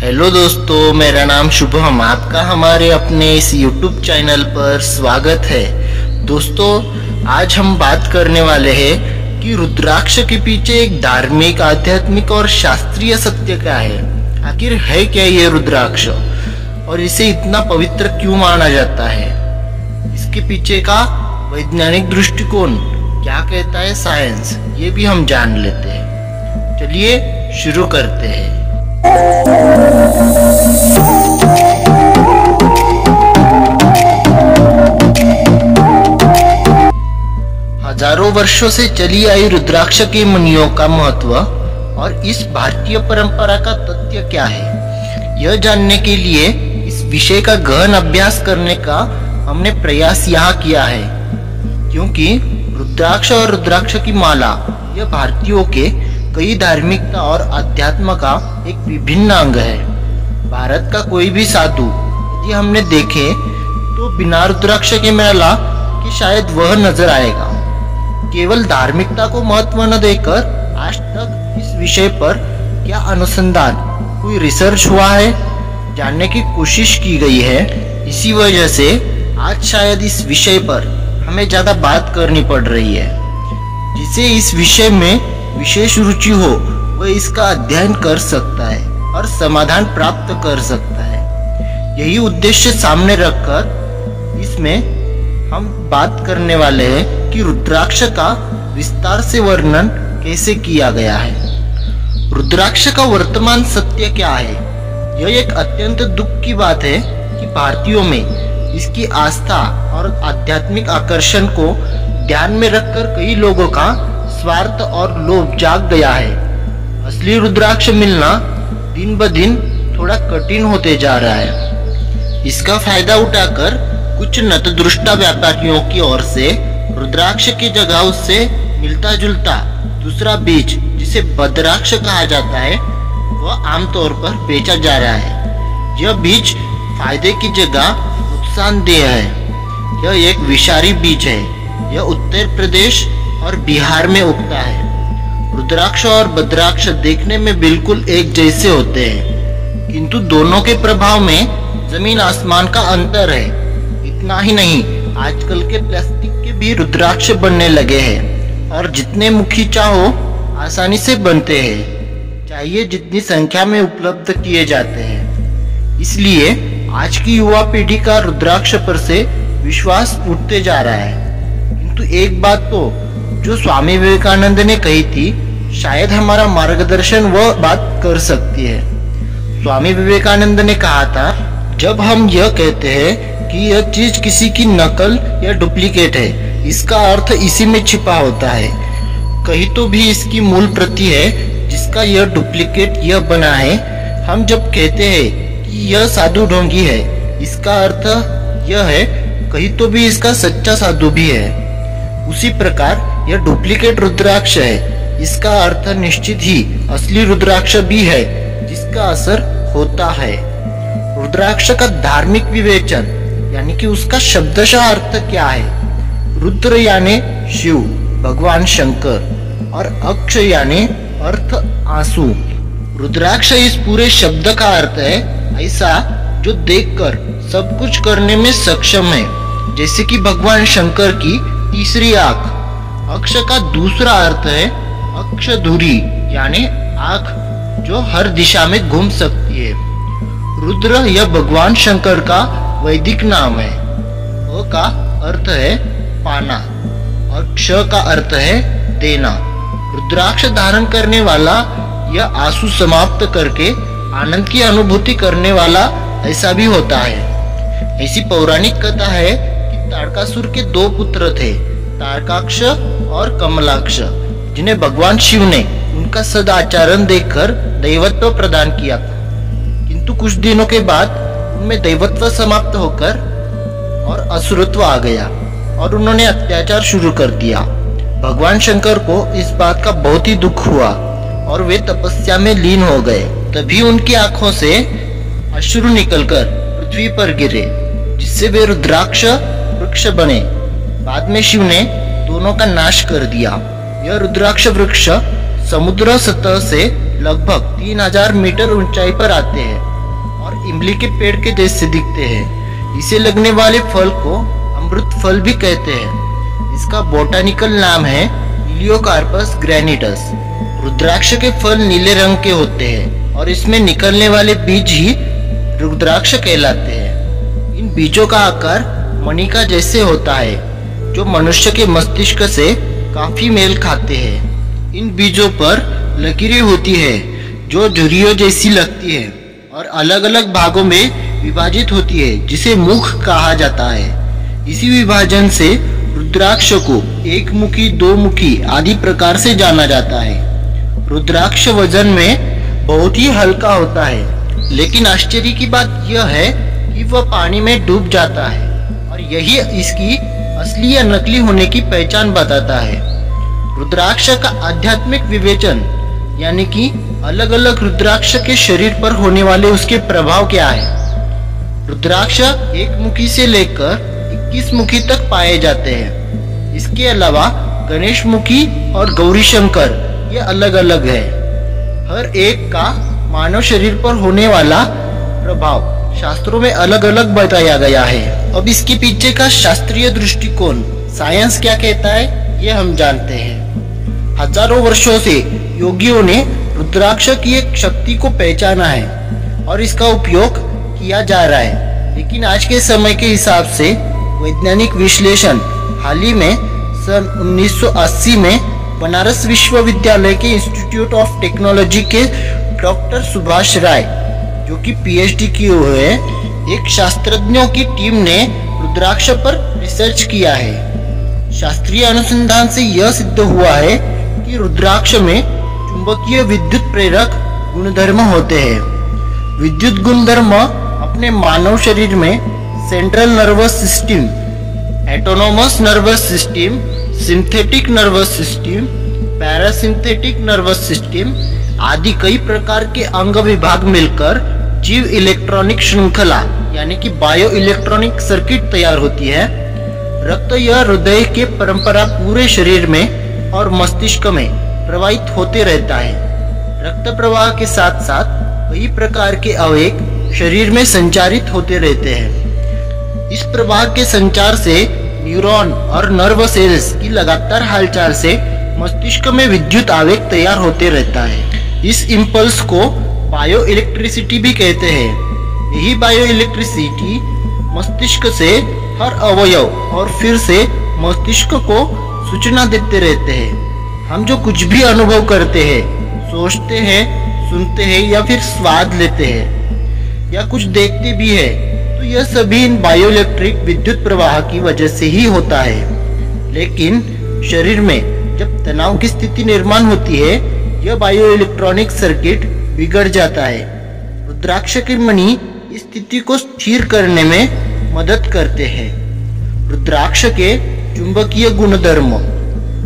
Hello दोस्तों, मेरा नाम शुभम, आपका हमारे अपने इस YouTube चैनल पर स्वागत है। दोस्तों, आज हम बात करने वाले हैं कि रुद्राक्ष के पीछे एक धार्मिक, आध्यात्मिक और शास्त्रीय सत्य क्या है। आखिर है क्या ये रुद्राक्ष और इसे इतना पवित्र क्यों माना जाता है। इसके पीछे का वैज्ञानिक दृष्टिकोण क्या कहता है साइंस, ये भी हम जान लेते हैं। चलिए शुरू करते हैं। हजारों वर्षों से चली आई रुद्राक्ष के मणियों का महत्व और इस भारतीय परंपरा का तथ्य क्या है, यह जानने के लिए इस विषय का गहन अभ्यास करने का हमने प्रयास यहाँ किया है। क्योंकि रुद्राक्ष और रुद्राक्ष की माला यह भारतीयों के कई धार्मिकता और अध्यात्म का एक विभिन्न अंग है। भारत का कोई भी साधु यदि हमने देखे तो बिना रुद्राक्ष के माला कि शायद वह नजर आएगा। केवल धार्मिकता को महत्व न देकर आज तक इस विषय पर क्या अनुसंधान, कोई रिसर्च हुआ है, जानने की कोशिश की गई है। इसी वजह से आज शायद इस विषय पर हमें ज्यादा बात करनी पड़ रही है। जिसे इस विषय में विशेष रुचि हो वह इसका अध्ययन कर सकता है और समाधान प्राप्त कर सकता है। यही उद्देश्य सामने रखकर इसमें हम बात करने वाले हैं कि रुद्राक्ष का विस्तार से वर्णन कैसे किया गया है। रुद्राक्ष का वर्तमान सत्य क्या है। यह एक अत्यंत दुख की बात है कि भारतीयों में इसकी आस्था और आध्यात्मिक आकर्षण को ध्यान में रखकर कई लोगों का स्वार्थ और लोभ जाग गया है। असली रुद्राक्ष मिलना दिन ब दिन थोड़ा कठिन होते जा रहा है। इसका फायदा उठाकर कुछ नतदृष्टा व्यापारियों की ओर से रुद्राक्ष की जगह उससे मिलता जुलता दूसरा बीज, जिसे बद्राक्ष कहा जाता है, वह आमतौर पर बेचा जा रहा है। यह बीज फायदे की जगह नुकसानदेह है। यह एक विषारी बीज है। यह उत्तर प्रदेश और बिहार में उगता है। रुद्राक्ष और बद्राक्ष देखने में बिल्कुल एक जैसे होते हैं, किंतु दोनों के प्रभाव में जमीन आसमान का अंतर है। इतना ही नहीं, आजकल के प्लास्टिक के भी रुद्राक्ष बनने लगे हैं और जितने मुखी चाहो आसानी से बनते हैं, चाहिए जितनी संख्या में उपलब्ध किए जाते हैं। इसलिए आज की युवा पीढ़ी का रुद्राक्ष पर से विश्वास उठते जा रहा है। किंतु एक बात तो जो स्वामी विवेकानंद ने कही थी, शायद हमारा मार्गदर्शन वह बात कर सकती है। स्वामी विवेकानंद ने कहा था, जब हम यह कहते हैं कि यह चीज किसी की नकल या डुप्लीकेट है, इसका अर्थ इसी में छिपा होता है। कहीं तो भी इसकी मूल प्रति है जिसका यह डुप्लीकेट यह बना है। हम जब कहते हैं कि यह साधु ढोंगी है, इसका अर्थ यह है कहीं तो भी इसका सच्चा साधु भी है। उसी प्रकार यह डुप्लीकेट रुद्राक्ष है, इसका अर्थ निश्चित ही असली रुद्राक्ष भी है जिसका असर होता है। रुद्राक्ष का धार्मिक विवेचन यानी कि उसका शब्दशः अर्थ क्या है। रुद्र यानी शिव, भगवान शंकर, और अक्ष यानी अर्थ आंसू। रुद्राक्ष इस पूरे शब्द का अर्थ है ऐसा जो देखकर सब कुछ करने में सक्षम है, जैसे कि भगवान शंकर की तीसरी आंख। अक्ष का दूसरा अर्थ है अक्षधुरी यानी आंख जो हर दिशा में घूम सकती है। रुद्र यह भगवान शंकर का वैदिक नाम है। अ का अर्थ है पाना और क्ष का अर्थ है देना। रुद्राक्ष धारण करने वाला यह आंसू समाप्त करके आनंद की अनुभूति करने वाला ऐसा भी होता है। ऐसी पौराणिक कथा है कि तारकासुर के दो पुत्र थे, तारकाक्ष और कमलाक्ष, जिन्हें भगवान शिव ने उनका सदाचरण देखकर दैवत्व प्रदान किया था। किंतु कुछ दिनों के बाद उनमें दैवत्व समाप्त होकर और असुरत्व आ गया और उन्होंने अत्याचार शुरू कर दिया। भगवान शंकर को इस बात का बहुत ही दुख हुआ और वे तपस्या में लीन हो गए। तभी उनकी आंखों से अश्रु निकलकर पृथ्वी पर गिरे, जिससे वे रुद्राक्ष वृक्ष बने। बाद में शिव ने दोनों का नाश कर दिया। यह रुद्राक्ष वृक्ष समुद्र सतह से लगभग 3000 मीटर ऊंचाई पर आते हैं और इमली के पेड़ के जैसे दिखते हैं। इसे लगने वाले फल को अमृत फल भी कहते हैं। इसका बोटानिकल नाम है इलियोकार्पस ग्रैनिटस। रुद्राक्ष के फल नीले रंग के होते हैं और इसमें निकलने वाले बीज ही रुद्राक्ष कहलाते हैं। इन बीजों का आकार मणि का जैसे होता है, जो मनुष्य के मस्तिष्क से काफी मेल खाते हैं। इन बीजों पर लकीरें होती है जो झुर्रियों जैसी लगती है और अलग अलग भागों में विभाजित होती है, जिसे मुख कहा जाता है। इसी विभाजन से रुद्राक्ष को एक मुखी, दो मुखी आदि प्रकार से जाना जाता है। रुद्राक्ष वजन में बहुत ही हल्का होता है, लेकिन आश्चर्य की बात यह है कि वह पानी में डूब जाता है और यही इसकी असली या नकली होने की पहचान बताता है। रुद्राक्ष का आध्यात्मिक विवेचन यानी कि अलग अलग रुद्राक्ष के शरीर पर होने वाले उसके प्रभाव क्या है। रुद्राक्ष एक मुखी से लेकर 21 मुखी तक पाए जाते हैं। इसके अलावा गणेश मुखी और गौरी शंकर ये अलग अलग है। हर एक का मानव शरीर पर होने वाला प्रभाव शास्त्रों में अलग अलग बताया गया है। अब इसके पीछे का शास्त्रीय दृष्टिकोण साइंस क्या कहता है ये हम जानते हैं। हजारों वर्षों से योगियों ने रुद्राक्ष की एक शक्ति को पहचाना है और इसका उपयोग किया जा रहा है, लेकिन आज के समय के हिसाब से वैज्ञानिक विश्लेषण हाल ही में सन 1980 में बनारस विश्वविद्यालय के इंस्टीट्यूट ऑफ टेक्नोलॉजी के डॉक्टर सुभाष राय, जो कि पीएचडी किए हुए एक शास्त्रज्ञों की टीम ने रुद्राक्ष पर रिसर्च किया है। शास्त्रीय अनुसंधान से यह सिद्ध हुआ है कि रुद्राक्ष में चुंबकीय विद्युत प्रेरक गुणधर्म होते हैं। विद्युत गुणधर्म अपने मानव शरीर में central nervous system, autonomous nervous system, synthetic nervous system, parasympathetic nervous system आदि कई प्रकार के अंग विभाग मिलकर जीव इलेक्ट्रॉनिक श्रृंखला यानी कि बायो इलेक्ट्रॉनिक सर्किट तैयार होती है। रक्त या हृदय के परंपरा पूरे शरीर में और मस्तिष्क में प्रवाहित होते रहता है। रक्त प्रवाह के साथ साथ कई प्रकार के आवेग शरीर में संचारित होते रहते हैं। इस प्रवाह के संचार से न्यूरॉन और नर्व सेल्स की लगातार हालचाल से मस्तिष्क में विद्युत आवेग तैयार होते रहता है। इस इम्पल्स को बायो इलेक्ट्रिसिटी भी कहते हैं। यही बायो इलेक्ट्रिसिटी मस्तिष्क से हर अवयव और फिर से मस्तिष्क को सूचना देते रहते हैं। हम जो कुछ भी अनुभव करते हैं, सोचते हैं, सुनते हैं या फिर स्वाद लेते हैं या कुछ देखते भी है, तो यह सभी इन बायो इलेक्ट्रिक विद्युत प्रवाह की वजह से ही होता है। लेकिन शरीर में जब तनाव की स्थिति निर्माण होती है, यह बायो इलेक्ट्रॉनिक सर्किट बिगड़ जाता है। रुद्राक्ष के मणि इस स्थिति को स्थिर करने में मदद करते हैं। रुद्राक्ष के चुंबकीय गुणधर्म,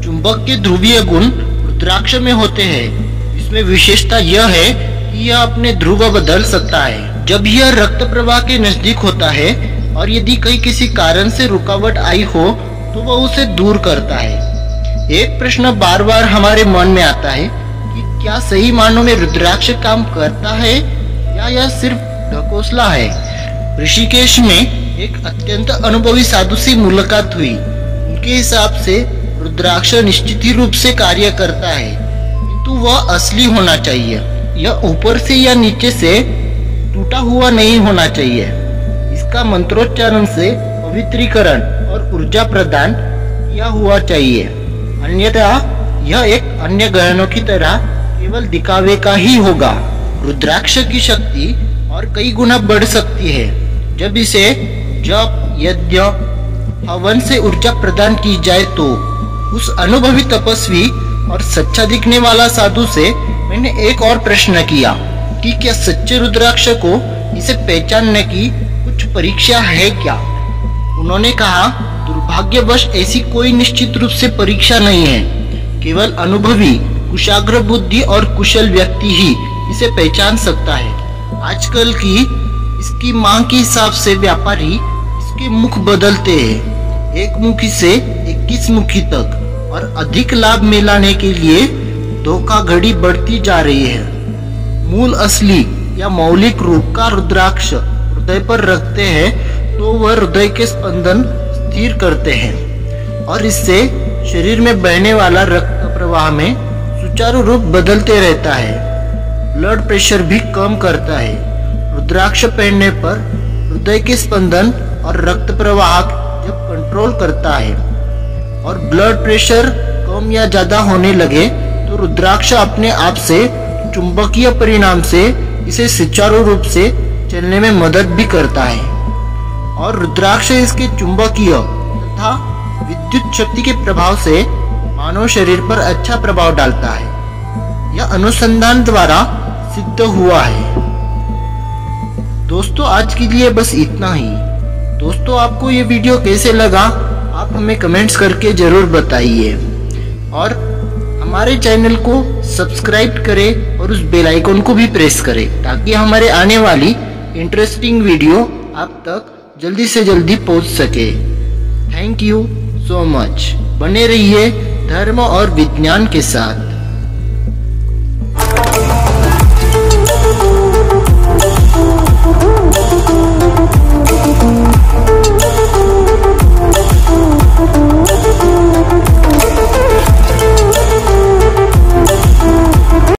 चुंबक के ध्रुवीय गुण रुद्राक्ष में होते हैं। इसमें विशेषता यह है कि यह अपने ध्रुव बदल सकता है जब यह रक्त प्रवाह के नजदीक होता है, और यदि कहीं किसी कारण से रुकावट आई हो तो वह उसे दूर करता है। एक प्रश्न बार बार हमारे मन में आता है कि क्या सही मानों में रुद्राक्ष काम करता है या यह सिर्फ ढकोसला है। ऋषिकेश में एक अत्यंत अनुभवी साधु से मुलाकात हुई। उनके हिसाब से रुद्राक्ष निश्चित ही रूप से कार्य करता है, किंतु वह असली होना चाहिए। यह ऊपर से या नीचे से टूटा हुआ नहीं होना चाहिए। इसका मंत्रोच्चारण से पवित्रीकरण और ऊर्जा प्रदान किया हुआ चाहिए, अन्यथा यह एक अन्य गहनों की तरह केवल दिखावे का ही होगा। रुद्राक्ष की शक्ति और कई गुना बढ़ सकती है जब इसे जप, यज्ञ, हवन से ऊर्जा प्रदान की जाए। तो उस अनुभवी तपस्वी और सच्चा दिखने वाला साधु से मैंने एक और प्रश्न किया कि क्या सच्चे रुद्राक्ष को इसे पहचानने की कुछ परीक्षा है क्या। उन्होंने कहा, दुर्भाग्यवश ऐसी कोई निश्चित रूप से परीक्षा नहीं है। केवल अनुभवी, कुशाग्र बुद्धि और कुशल व्यक्ति ही इसे पहचान सकता है। आजकल की इसकी मांग के हिसाब से व्यापारी इसके मुख बदलते हैं, एक मुखी से 21 मुखी तक, और अधिक लाभ मिलाने के लिए धोखाधड़ी बढ़ती जा रही है। मूल असली या मौलिक रूप का रुद्राक्ष हृदय पर रखते हैं तो वह हृदय के स्पंदन स्थिर करते हैं और इससे शरीर में बहने वाला रक्त प्रवाह में सुचारू रूप बदलते रहता है। ब्लड प्रेशर भी कम करता है। रुद्राक्ष पहनने पर हृदय के स्पंदन और रक्त प्रवाह जब कंट्रोल करता है और ब्लड प्रेशर कम या ज्यादा होने लगे तो रुद्राक्ष अपने आप से चुंबकीय परिणाम से इसे सुचारू रूप से चलने में मदद भी करता है और रुद्राक्ष इसके चुंबकीय तथा विद्युत शक्ति के प्रभाव से मानव शरीर पर अच्छा प्रभाव डालता है। यह अनुसंधान द्वारा सिद्ध हुआ है। दोस्तों आज के लिए बस इतना ही। दोस्तों आपको ये वीडियो कैसे लगा आप हमें कमेंट्स करके जरूर बताइए और हमारे चैनल को सब्सक्राइब करें और उस बेल आइकन को भी प्रेस करें ताकि हमारे आने वाली इंटरेस्टिंग वीडियो आप तक जल्दी से जल्दी पहुंच सके। Thank you so much. बने रहिए धर्म और विज्ञान के साथ।